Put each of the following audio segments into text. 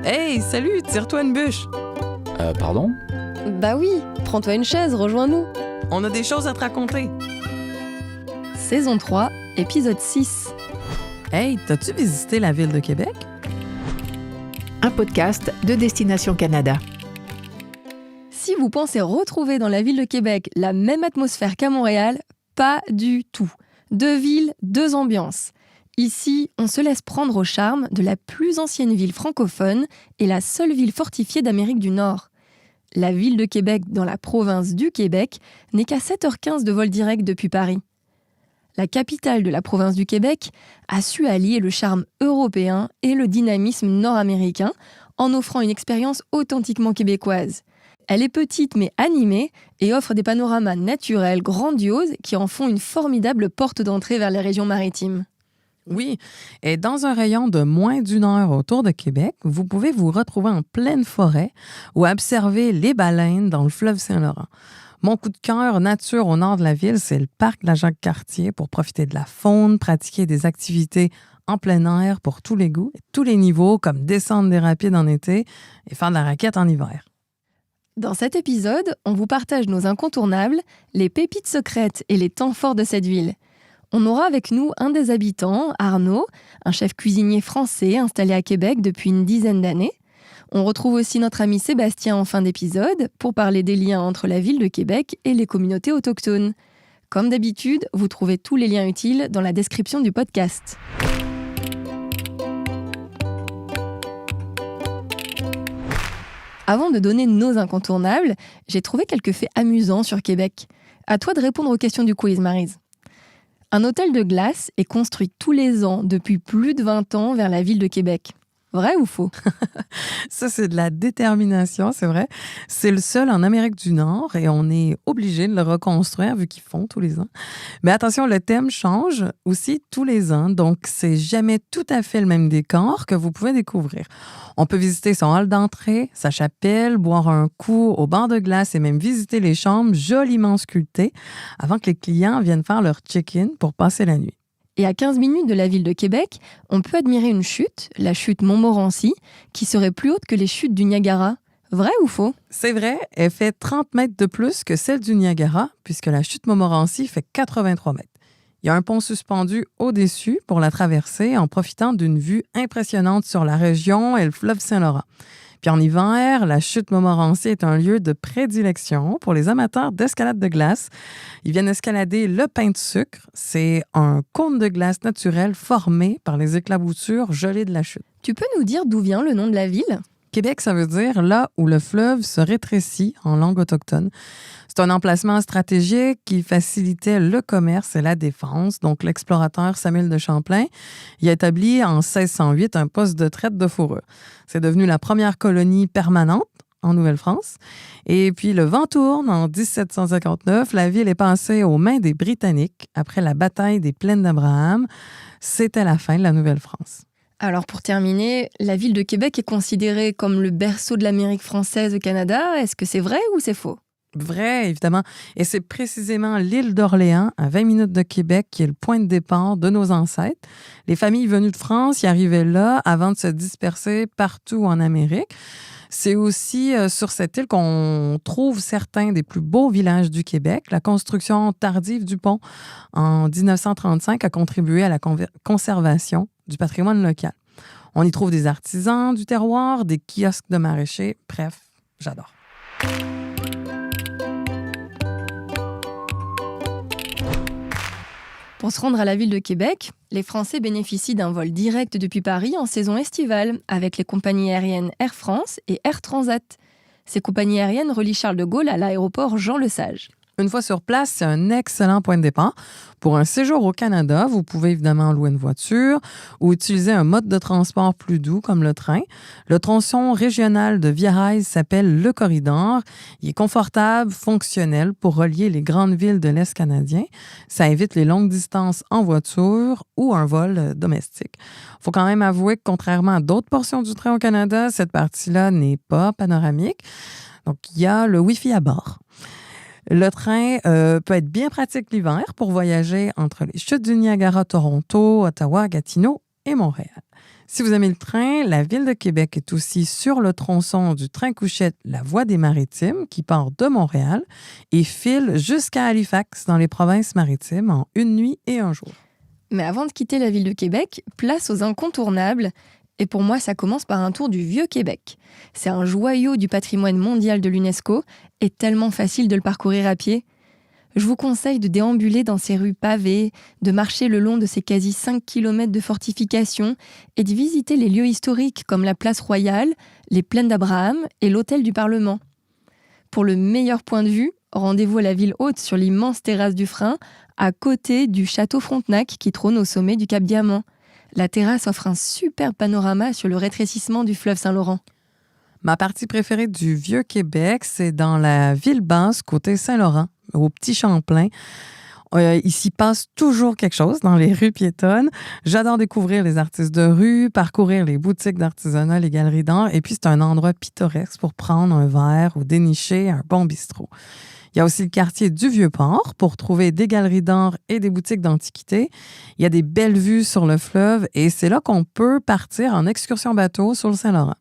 Hey, salut, tire-toi une bûche. Pardon? Bah oui, prends-toi une chaise, rejoins-nous. On a des choses à te raconter. Saison 3, épisode 6. Hey, t'as-tu visité la ville de Québec? Un podcast de Destination Canada. Si vous pensez retrouver dans la ville de Québec la même atmosphère qu'à Montréal, pas du tout. 2 villes, 2 ambiances. Ici, on se laisse prendre au charme de la plus ancienne ville francophone et la seule ville fortifiée d'Amérique du Nord. La ville de Québec, dans la province du Québec, n'est qu'à 7h15 de vol direct depuis Paris. La capitale de la province du Québec a su allier le charme européen et le dynamisme nord-américain en offrant une expérience authentiquement québécoise. Elle est petite mais animée et offre des panoramas naturels grandioses qui en font une formidable porte d'entrée vers les régions maritimes. Oui, et dans un rayon de moins d'1 heure autour de Québec, vous pouvez vous retrouver en pleine forêt ou observer les baleines dans le fleuve Saint-Laurent. Mon coup de cœur nature au nord de la ville, c'est le parc de la Jacques-Cartier pour profiter de la faune, pratiquer des activités en plein air pour tous les goûts et tous les niveaux, comme descendre des rapides en été et faire de la raquette en hiver. Dans cet épisode, on vous partage nos incontournables, les pépites secrètes et les temps forts de cette ville. On aura avec nous un des habitants, Arnaud, un chef cuisinier français installé à Québec depuis une dizaine d'années. On retrouve aussi notre ami Sébastien en fin d'épisode pour parler des liens entre la ville de Québec et les communautés autochtones. Comme d'habitude, vous trouvez tous les liens utiles dans la description du podcast. Avant de donner nos incontournables, j'ai trouvé quelques faits amusants sur Québec. À toi de répondre aux questions du quiz, Maryse. Un hôtel de glace est construit tous les ans depuis plus de 20 ans vers la ville de Québec. Vrai ou faux? Ça, c'est de la détermination, c'est vrai. C'est le seul en Amérique du Nord et on est obligé de le reconstruire vu qu'ils font tous les ans. Mais attention, le thème change aussi tous les ans, donc c'est jamais tout à fait le même décor que vous pouvez découvrir. On peut visiter son hall d'entrée, sa chapelle, boire un coup au bar de glace et même visiter les chambres joliment sculptées avant que les clients viennent faire leur check-in pour passer la nuit. Et à 15 minutes de la ville de Québec, on peut admirer une chute, la chute Montmorency, qui serait plus haute que les chutes du Niagara. Vrai ou faux? C'est vrai, elle fait 30 mètres de plus que celle du Niagara, puisque la chute Montmorency fait 83 mètres. Il y a un pont suspendu au-dessus pour la traverser en profitant d'une vue impressionnante sur la région et le fleuve Saint-Laurent. Puis en hiver, la chute Montmorency est un lieu de prédilection pour les amateurs d'escalade de glace. Ils viennent escalader le pain de sucre. C'est un cône de glace naturel formé par les éclaboussures gelées de la chute. Tu peux nous dire d'où vient le nom de la ville? Québec, ça veut dire là où le fleuve se rétrécit en langue autochtone. C'est un emplacement stratégique qui facilitait le commerce et la défense. Donc, l'explorateur Samuel de Champlain y a établi en 1608 un poste de traite de fourrure. C'est devenu la première colonie permanente en Nouvelle-France. Et puis, le vent tourne. En 1759, la ville est passée aux mains des Britanniques après la bataille des Plaines d'Abraham. C'était la fin de la Nouvelle-France. Alors pour terminer, la ville de Québec est considérée comme le berceau de l'Amérique française au Canada. Est-ce que c'est vrai ou c'est faux? Vrai, évidemment. Et c'est précisément l'île d'Orléans, à 20 minutes de Québec, qui est le point de départ de nos ancêtres. Les familles venues de France y arrivaient là avant de se disperser partout en Amérique. C'est aussi sur cette île qu'on trouve certains des plus beaux villages du Québec. La construction tardive du pont en 1935 a contribué à la conservation du patrimoine local. On y trouve des artisans du terroir, des kiosques de maraîchers. Bref, j'adore. Pour se rendre à la ville de Québec, les Français bénéficient d'un vol direct depuis Paris en saison estivale avec les compagnies aériennes Air France et Air Transat. Ces compagnies aériennes relient Charles de Gaulle à l'aéroport Jean-Lesage. Une fois sur place, c'est un excellent point de départ. Pour un séjour au Canada, vous pouvez évidemment louer une voiture ou utiliser un mode de transport plus doux comme le train. Le tronçon régional de Via Rail s'appelle le Corridor. Il est confortable, fonctionnel pour relier les grandes villes de l'Est canadien. Ça évite les longues distances en voiture ou un vol domestique. Il faut quand même avouer que contrairement à d'autres portions du train au Canada, cette partie-là n'est pas panoramique. Donc, il y a le Wi-Fi à bord. Le train peut être bien pratique l'hiver pour voyager entre les chutes du Niagara, Toronto, Ottawa, Gatineau et Montréal. Si vous aimez le train, la Ville de Québec est aussi sur le tronçon du train couchette La Voie des Maritimes qui part de Montréal et file jusqu'à Halifax dans les provinces maritimes en une nuit et un jour. Mais avant de quitter la ville de Québec, place aux incontournables. Et pour moi, ça commence par un tour du Vieux-Québec. C'est un joyau du patrimoine mondial de l'UNESCO et tellement facile de le parcourir à pied. Je vous conseille de déambuler dans ces rues pavées, de marcher le long de ces quasi 5 km de fortifications et de visiter les lieux historiques comme la place Royale, les plaines d'Abraham et l'hôtel du Parlement. Pour le meilleur point de vue, rendez-vous à la ville haute sur l'immense terrasse du Frein, à côté du château Frontenac qui trône au sommet du Cap Diamant. La terrasse offre un superbe panorama sur le rétrécissement du fleuve Saint-Laurent. Ma partie préférée du Vieux-Québec, c'est dans la ville basse, côté Saint-Laurent, au Petit Champlain. Il s'y passe toujours quelque chose dans les rues piétonnes. J'adore découvrir les artistes de rue, parcourir les boutiques d'artisanat, les galeries d'art. Et puis, c'est un endroit pittoresque pour prendre un verre ou dénicher un bon bistrot. Il y a aussi le quartier du Vieux-Port pour trouver des galeries d'art et des boutiques d'antiquités. Il y a des belles vues sur le fleuve et c'est là qu'on peut partir en excursion bateau sur le Saint-Laurent.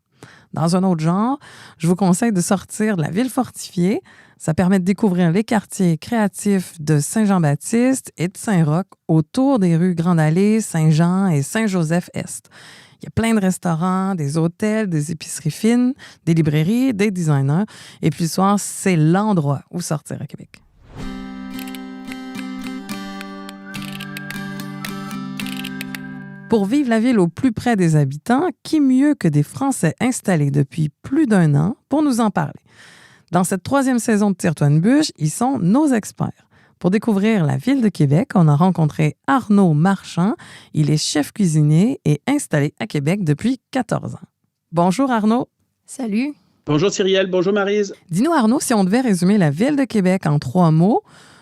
Dans un autre genre, je vous conseille de sortir de la ville fortifiée. Ça permet de découvrir les quartiers créatifs de Saint-Jean-Baptiste et de Saint-Roch autour des rues Grande-Allée, Saint-Jean et Saint-Joseph-Est. Il y a plein de restaurants, des hôtels, des épiceries fines, des librairies, des designers. Et puis le soir, c'est l'endroit où sortir à Québec. Pour vivre la ville au plus près des habitants, qui mieux que des Français installés depuis plus d'1 an pour nous en parler? Dans cette 3e saison de Tire-toi une bûche, ils sont nos experts. Pour découvrir la ville de Québec, on a rencontré Arnaud Marchand. Il est chef cuisinier et installé à Québec depuis 14 ans. Bonjour Arnaud. Salut. Bonjour Cyrielle, bonjour Maryse. Dis-nous Arnaud, si on devait résumer la ville de Québec en 3 mots,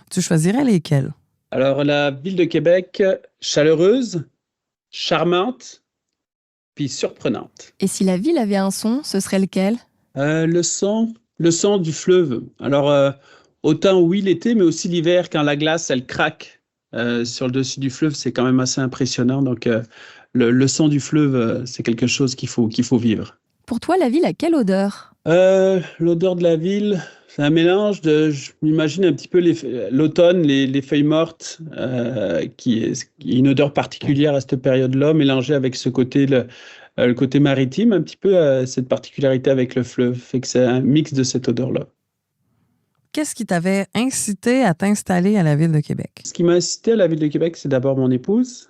tu choisirais lesquels? Alors la ville de Québec, chaleureuse, charmante, puis surprenante. Et si la ville avait un son, ce serait lequel? Le son du fleuve. Alors autant oui l'été, mais aussi l'hiver quand la glace elle craque sur le dessus du fleuve, c'est quand même assez impressionnant. Donc le son du fleuve, c'est quelque chose qu'il faut vivre. Pour toi, la ville a quelle odeur? L'odeur de la ville, c'est un mélange de, je m'imagine un petit peu l'automne, les feuilles mortes, qui est une odeur particulière à cette période-là, mélangée avec ce côté, le côté maritime, un petit peu cette particularité avec le fleuve, fait que c'est un mix de cette odeur-là. Qu'est-ce qui t'avait incité à t'installer à la ville de Québec? Ce qui m'a incité à la ville de Québec, c'est d'abord mon épouse,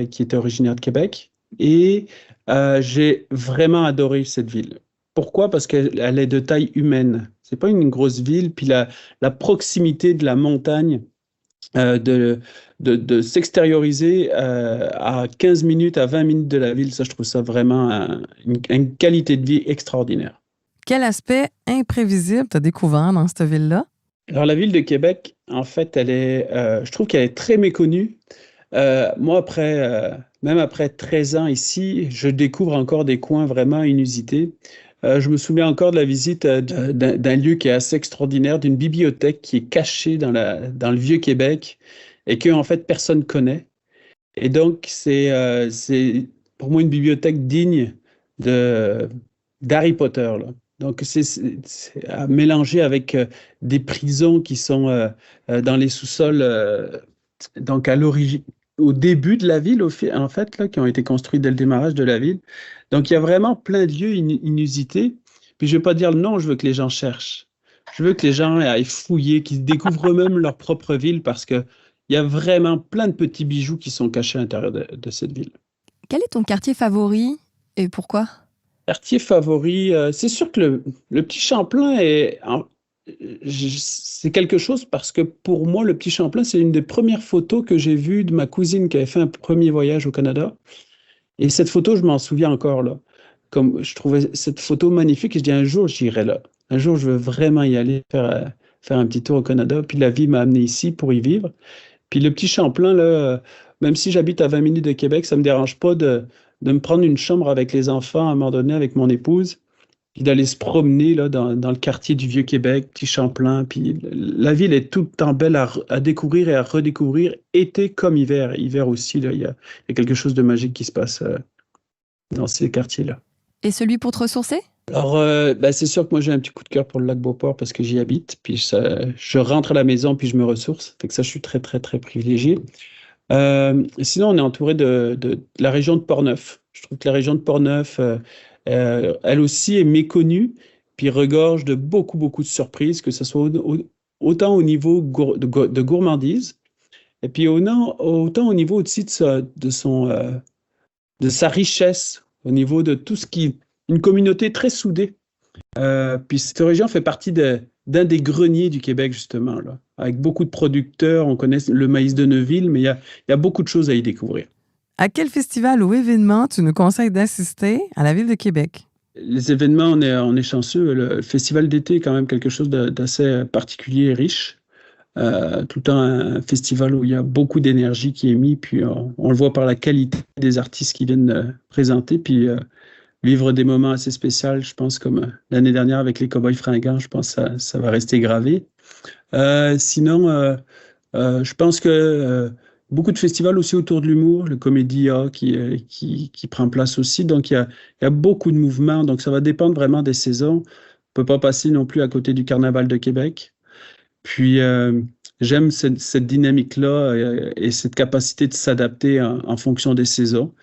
qui était originaire de Québec, et j'ai vraiment adoré cette ville. Pourquoi? Parce qu'elle est de taille humaine. C'est pas une grosse ville, puis la proximité de la montagne, de s'extérioriser à 15 minutes, à 20 minutes de la ville, ça, je trouve ça vraiment une qualité de vie extraordinaire. Quel aspect imprévisible t'as découvert dans cette ville-là? Alors, la ville de Québec, en fait, je trouve qu'elle est très méconnue. Moi, même après 13 ans ici, je découvre encore des coins vraiment inusités. Je me souviens encore de la visite d'un lieu qui est assez extraordinaire, d'une bibliothèque qui est cachée dans le Vieux-Québec et que, en fait, personne ne connaît. Et donc, c'est pour moi une bibliothèque digne d'Harry Potter, là. Donc, c'est à mélanger avec des prisons qui sont dans les sous-sols, donc au début de la ville, en fait, là, qui ont été construits dès le démarrage de la ville. Donc, il y a vraiment plein de lieux inusités. Puis, je ne vais pas dire le nom, je veux que les gens cherchent. Je veux que les gens aillent fouiller, qu'ils découvrent eux-mêmes leur propre ville parce qu'il y a vraiment plein de petits bijoux qui sont cachés à l'intérieur de cette ville. Quel est ton quartier favori et pourquoi? Quartier favori, c'est sûr que le Petit Champlain c'est quelque chose parce que pour moi, le Petit Champlain, c'est une des premières photos que j'ai vues de ma cousine qui avait fait un premier voyage au Canada. Et cette photo, je m'en souviens encore là. Comme je trouvais cette photo magnifique et je dis un jour, j'irai là. Un jour, je veux vraiment y aller faire un petit tour au Canada. Puis la vie m'a amené ici pour y vivre. Puis le Petit Champlain, là, même si j'habite à 20 minutes de Québec, ça ne me dérange pas de me prendre une chambre avec les enfants à un moment donné, avec mon épouse, puis d'aller se promener là, dans le quartier du Vieux-Québec, Petit Champlain. Puis la ville est tout le temps belle à découvrir et à redécouvrir, été comme hiver. Hiver aussi, là, il y a quelque chose de magique qui se passe dans ces quartiers-là. Et celui pour te ressourcer? Alors, c'est sûr que moi, j'ai un petit coup de cœur pour le lac Beauport parce que j'y habite. Puis je rentre à la maison, puis je me ressource. Fait que ça, je suis très, très, très privilégié. Sinon, on est entouré de la région de Portneuf. Je trouve que la région de Portneuf, elle aussi est méconnue, puis regorge de beaucoup, beaucoup de surprises, que ce soit autant au niveau de gourmandise, et puis autant au niveau aussi de sa richesse, au niveau de tout ce qui... Une communauté très soudée. Puis cette région fait partie d'un des greniers du Québec, justement, là, avec beaucoup de producteurs. On connaît le maïs de Neuville, mais il y a beaucoup de choses à y découvrir. À quel festival ou événement tu nous conseilles d'assister à la Ville de Québec? Les événements, on est chanceux. Le festival d'été est quand même quelque chose d'assez particulier et riche. Tout le temps un festival où il y a beaucoup d'énergie qui est mise, puis on le voit par la qualité des artistes qui viennent présenter, puis vivre des moments assez spéciaux, je pense, comme l'année dernière avec les Cowboys fringants, je pense que ça va rester gravé. Sinon, je pense que beaucoup de festivals aussi autour de l'humour, le Comédia qui prend place aussi, donc il y a beaucoup de mouvements, donc ça va dépendre vraiment des saisons. On ne peut pas passer non plus à côté du Carnaval de Québec. Puis, j'aime cette dynamique-là et cette capacité de s'adapter en fonction des saisons.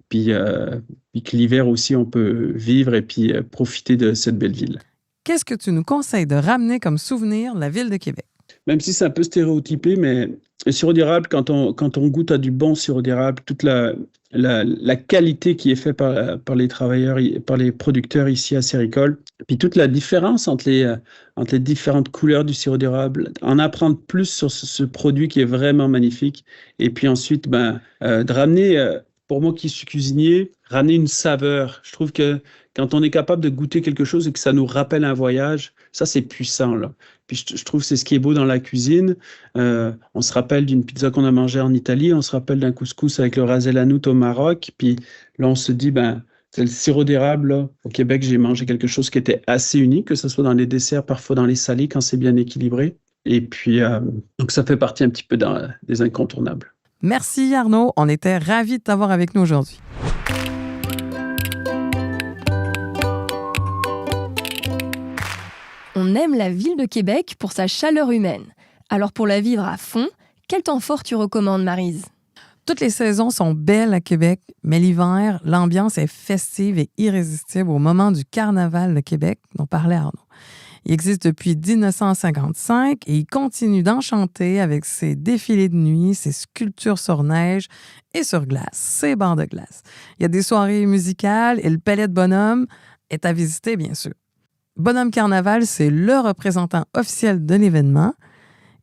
Puis que l'hiver aussi, on peut vivre et puis profiter de cette belle ville. Qu'est-ce que tu nous conseilles de ramener comme souvenir de la Ville de Québec? Même si c'est un peu stéréotypé, mais le sirop d'érable, quand on goûte à du bon sirop d'érable, toute la qualité qui est faite par les travailleurs, par les producteurs ici à Séricole, puis toute la différence entre les différentes couleurs du sirop d'érable, en apprendre plus sur ce produit qui est vraiment magnifique, et puis ensuite, de ramener, pour moi qui suis cuisinier, ramener une saveur. Je trouve que quand on est capable de goûter quelque chose et que ça nous rappelle un voyage, ça, c'est puissant, là. Puis je trouve que c'est ce qui est beau dans la cuisine. On se rappelle d'une pizza qu'on a mangée en Italie, on se rappelle d'un couscous avec le ras el hanout au Maroc, puis là, on se dit, c'est le sirop d'érable, là. Au Québec, j'ai mangé quelque chose qui était assez unique, que ce soit dans les desserts, parfois dans les salés, quand c'est bien équilibré. Et puis, donc ça fait partie un petit peu des incontournables. Merci Arnaud, on était ravis de t'avoir avec nous aujourd'hui. On aime la Ville de Québec pour sa chaleur humaine. Alors pour la vivre à fond, quel temps fort tu recommandes, Maryse? Toutes les saisons sont belles à Québec, mais l'hiver, l'ambiance est festive et irrésistible au moment du Carnaval de Québec dont parlait Arnaud. Il existe depuis 1955 et il continue d'enchanter avec ses défilés de nuit, ses sculptures sur neige et sur glace, ses bancs de glace. Il y a des soirées musicales et le Palais de Bonhomme est à visiter, bien sûr. Bonhomme Carnaval, c'est le représentant officiel de l'événement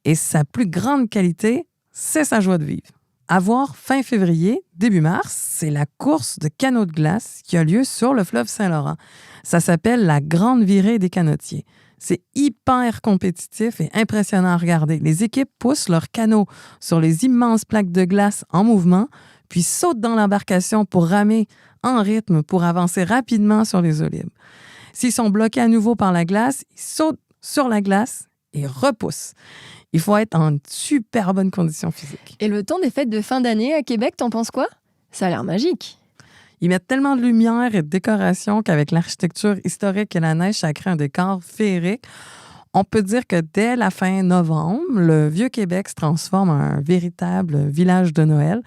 et sa plus grande qualité, c'est sa joie de vivre. À voir fin février, début mars, c'est la course de canot de glace qui a lieu sur le fleuve Saint-Laurent. Ça s'appelle la Grande Virée des canotiers. C'est hyper compétitif et impressionnant à regarder. Les équipes poussent leurs canots sur les immenses plaques de glace en mouvement, puis sautent dans l'embarcation pour ramer en rythme pour avancer rapidement sur les eaux libres. S'ils sont bloqués à nouveau par la glace, ils sautent sur la glace et repoussent. Il faut être en super bonne condition physique. Et le temps des fêtes de fin d'année à Québec, t'en penses quoi? Ça a l'air magique. Ils mettent tellement de lumière et de décoration qu'avec l'architecture historique et la neige, ça crée un décor féerique. On peut dire que dès la fin novembre, le Vieux-Québec se transforme en un véritable village de Noël.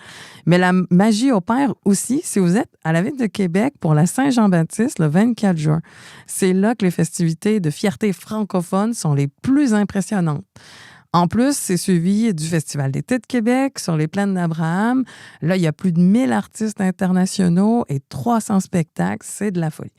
Mais la magie opère aussi si vous êtes à la Ville de Québec pour la Saint-Jean-Baptiste le 24 juin. C'est là que les festivités de fierté francophone sont les plus impressionnantes. En plus, c'est suivi du Festival d'été de Québec sur les plaines d'Abraham. Là, il y a plus de 1000 artistes internationaux et 300 spectacles. C'est de la folie.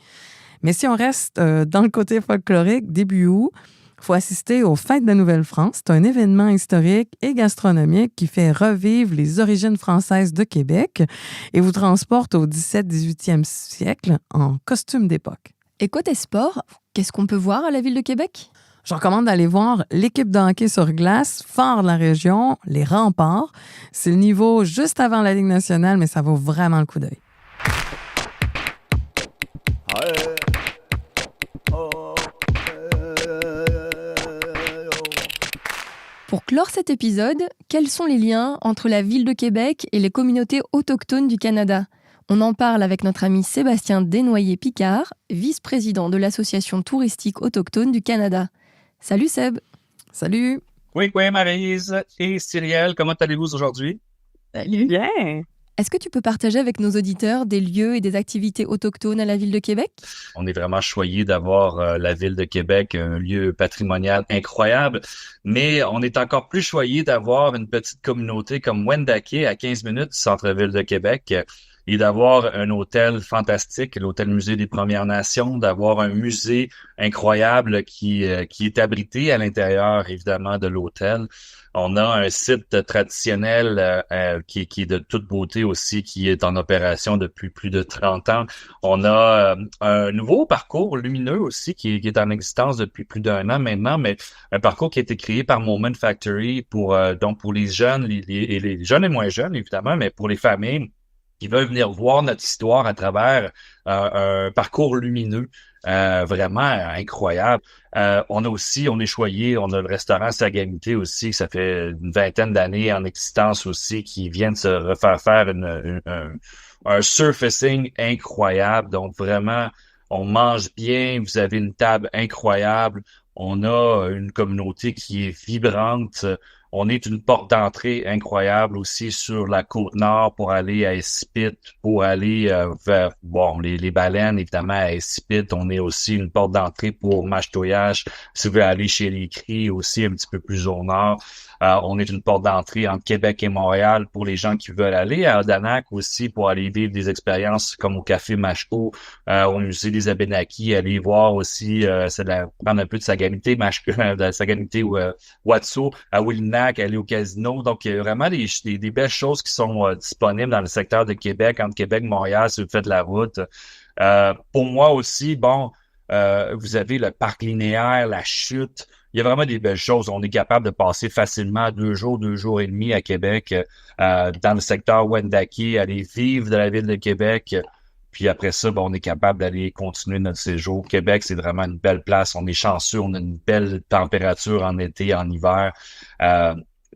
Mais si on reste dans le côté folklorique, début août, il faut assister aux Fêtes de la Nouvelle-France. C'est un événement historique et gastronomique qui fait revivre les origines françaises de Québec et vous transporte au 17-18e siècle en costume d'époque. Et côté sport, qu'est-ce qu'on peut voir à la Ville de Québec? Je recommande d'aller voir l'équipe de hockey sur glace, phare de la région, les Remparts. C'est le niveau juste avant la Ligue nationale, mais ça vaut vraiment le coup d'œil. Pour clore cet épisode, quels sont les liens entre la Ville de Québec et les communautés autochtones du Canada? On en parle avec notre ami Sébastien Desnoyers-Picard, vice-président de l'Association touristique autochtone du Canada. Salut Seb! Salut! Oui, Maryse et Cyrielle, comment allez-vous aujourd'hui? Salut! Bien! Est-ce que tu peux partager avec nos auditeurs des lieux et des activités autochtones à la Ville de Québec? On est vraiment choyés d'avoir la Ville de Québec, un lieu patrimonial incroyable, mais on est encore plus choyés d'avoir une petite communauté comme Wendake à 15 minutes du centre-ville de Québec et d'avoir un hôtel fantastique, l'Hôtel Musée des Premières Nations, d'avoir un musée incroyable qui est abrité à l'intérieur, évidemment, de l'hôtel. On a un site traditionnel qui est de toute beauté aussi, qui est en opération depuis plus de 30 ans. On a un nouveau parcours lumineux aussi qui est en existence depuis plus d'1 an maintenant, mais un parcours qui a été créé par Moment Factory pour les jeunes, les jeunes et moins jeunes évidemment, mais pour les familles qui veulent venir voir notre histoire à travers un parcours lumineux vraiment incroyable. On est choyé, on a le restaurant Sagamité aussi, ça fait une 20aine d'années en existence aussi, qui vient de se refaire faire un surfacing incroyable. Donc vraiment, on mange bien, vous avez une table incroyable, on a une communauté qui est vibrante. On est une porte d'entrée incroyable aussi sur la Côte-Nord pour aller à Espit, pour aller vers les baleines, évidemment, à Espit. On est aussi une porte d'entrée pour Machetoyage. Si vous voulez aller chez les Cris, aussi un petit peu plus au nord. On est une porte d'entrée entre Québec et Montréal pour les gens qui veulent aller à Odanak aussi pour aller vivre des expériences comme au Café Machko, au Musée des Abénakis, aller voir aussi, prendre un peu de Sagamité, de Sagamité ou Watso, à Wilnac, aller au casino. Donc, il y a vraiment des belles choses qui sont disponibles dans le secteur de Québec, entre Québec et Montréal, si vous faites la route. Pour moi aussi, vous avez le parc linéaire, la chute. Il y a vraiment des belles choses. On est capable de passer facilement 2 jours et demi à Québec, dans le secteur Wendake, aller vivre de la ville de Québec. Puis après ça, on est capable d'aller continuer notre séjour. Québec, c'est vraiment une belle place. On est chanceux. On a une belle température en été, en hiver.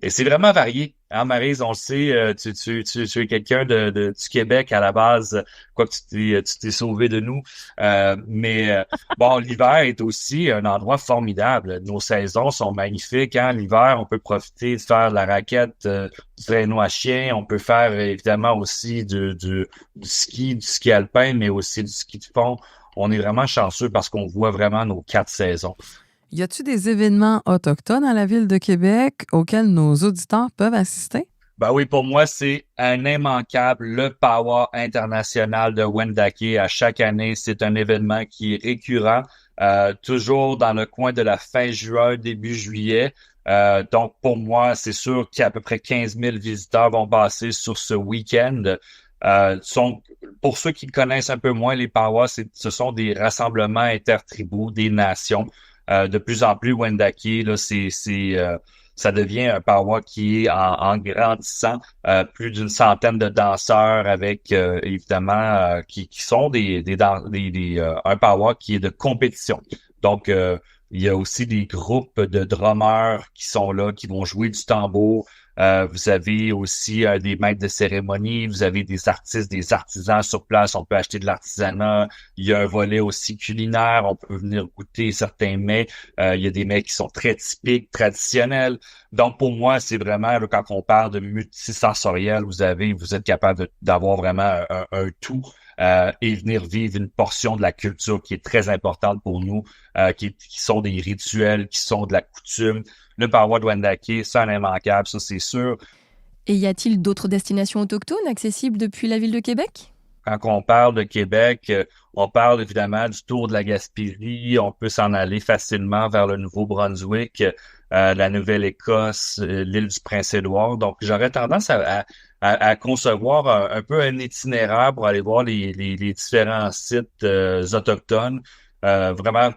Et c'est vraiment varié. Hein, Maryse, on le sait, tu es quelqu'un du Québec à la base, quoique tu t'es sauvé de nous. Mais l'hiver est aussi un endroit formidable. Nos saisons sont magnifiques. Hein? L'hiver, on peut profiter de faire de la raquette, du traîneau à chien. On peut faire évidemment aussi du ski alpin, mais aussi du ski de fond. On est vraiment chanceux parce qu'on voit vraiment nos 4 saisons. Y a-t-il des événements autochtones à la Ville de Québec auxquels nos auditeurs peuvent assister? Ben oui, pour moi, c'est un immanquable, le Power international de Wendake. À chaque année, c'est un événement qui est récurrent, toujours dans le coin de la fin juin, début juillet. Donc, pour moi, c'est sûr qu'il y a à peu près 15 000 visiteurs vont passer sur ce week-end. Pour ceux qui connaissent un peu moins les Power, ce sont des rassemblements intertribaux, des nations. De plus en plus, Wendake, là, ça devient un powwow qui est en grandissant, plus d'une centaine de danseurs avec évidemment qui sont un powwow qui est de compétition. Donc il y a aussi des groupes de drummers qui sont là, qui vont jouer du tambour. Vous avez aussi des maîtres de cérémonie, vous avez des artistes, des artisans sur place, on peut acheter de l'artisanat. Il y a un volet aussi culinaire, on peut venir goûter certains mets. Il y a des mets qui sont très typiques, traditionnels. Donc pour moi, c'est vraiment, là, quand on parle de multisensoriel, vous êtes capable d'avoir vraiment un tout. Et venir vivre une portion de la culture qui est très importante pour nous, qui sont des rituels, qui sont de la coutume. Le powwow de Wendake, c'est un immanquable, ça c'est sûr. Et y a-t-il d'autres destinations autochtones accessibles depuis la Ville de Québec? Quand on parle de Québec, on parle évidemment du Tour de la Gaspésie. On peut s'en aller facilement vers le Nouveau-Brunswick, la Nouvelle-Écosse, l'île du Prince-Édouard. Donc, j'aurais tendance à concevoir un peu un itinéraire pour aller voir les différents sites autochtones. Vraiment,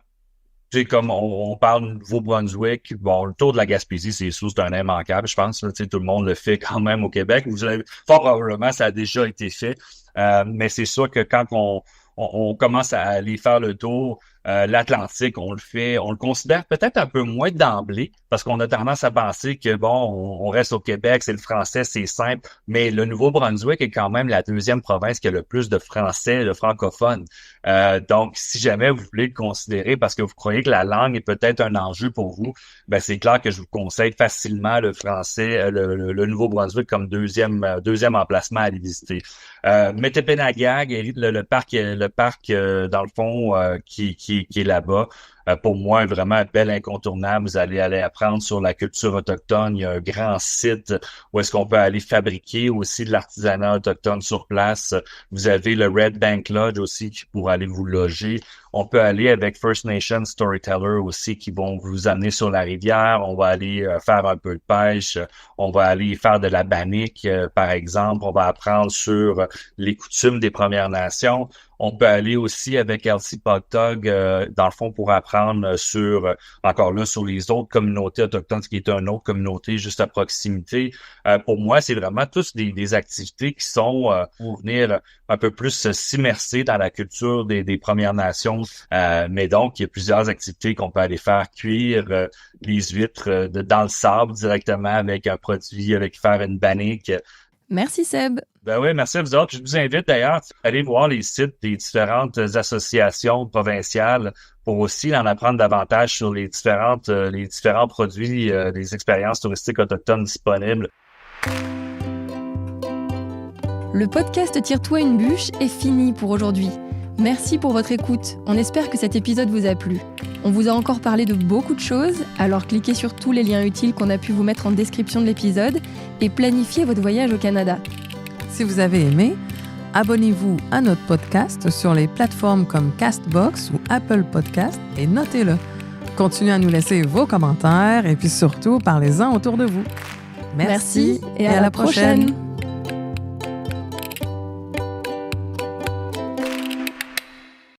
tu sais, comme on parle du Nouveau-Brunswick, le Tour de la Gaspésie, c'est un immanquable, je pense. Là, tu sais, tout le monde le fait quand même au Québec. Fort probablement, ça a déjà été fait. Mais c'est sûr que quand on commence à aller faire le tour, L'Atlantique, on le considère peut-être un peu moins d'emblée, parce qu'on a tendance à penser que, bon, on reste au Québec, c'est le français, c'est simple, mais le Nouveau-Brunswick est quand même la deuxième province qui a le plus de français, de francophones. Donc, si jamais vous voulez le considérer parce que vous croyez que la langue est peut-être un enjeu pour vous, ben c'est clair que je vous conseille facilement le français, le Nouveau-Brunswick comme deuxième emplacement à aller visiter. Metapenagag, le parc dans le fond qui est là-bas. Pour moi, vraiment un bel incontournable. Vous allez aller apprendre sur la culture autochtone. Il y a un grand site où est-ce qu'on peut aller fabriquer aussi de l'artisanat autochtone sur place. Vous avez le Red Bank Lodge aussi pour aller vous loger. On peut aller avec First Nation Storyteller aussi qui vont vous amener sur la rivière. On va aller faire un peu de pêche. On va aller faire de la bannique, par exemple. On va apprendre sur les coutumes des Premières Nations. On peut aller aussi avec Elsie Pogtog, dans le fond, pour apprendre sur, encore là, sur les autres communautés autochtones, qui est une autre communauté juste à proximité. Pour moi, c'est vraiment tous des activités qui sont pour venir un peu plus s'immerser dans la culture des Premières Nations. Mais donc, il y a plusieurs activités qu'on peut aller faire, cuire les huîtres dans le sable directement avec un produit, avec faire une bannique. Merci Seb. Ben oui, merci à vous autres. Je vous invite d'ailleurs à aller voir les sites des différentes associations provinciales pour aussi en apprendre davantage sur les différents produits, des expériences touristiques autochtones disponibles. Le podcast Tire-toi une bûche est fini pour aujourd'hui. Merci pour votre écoute. On espère que cet épisode vous a plu. On vous a encore parlé de beaucoup de choses, alors cliquez sur tous les liens utiles qu'on a pu vous mettre en description de l'épisode et planifiez votre voyage au Canada. Si vous avez aimé, abonnez-vous à notre podcast sur les plateformes comme Castbox ou Apple Podcast et notez-le. Continuez à nous laisser vos commentaires et puis surtout, parlez-en autour de vous. Merci et à la prochaine.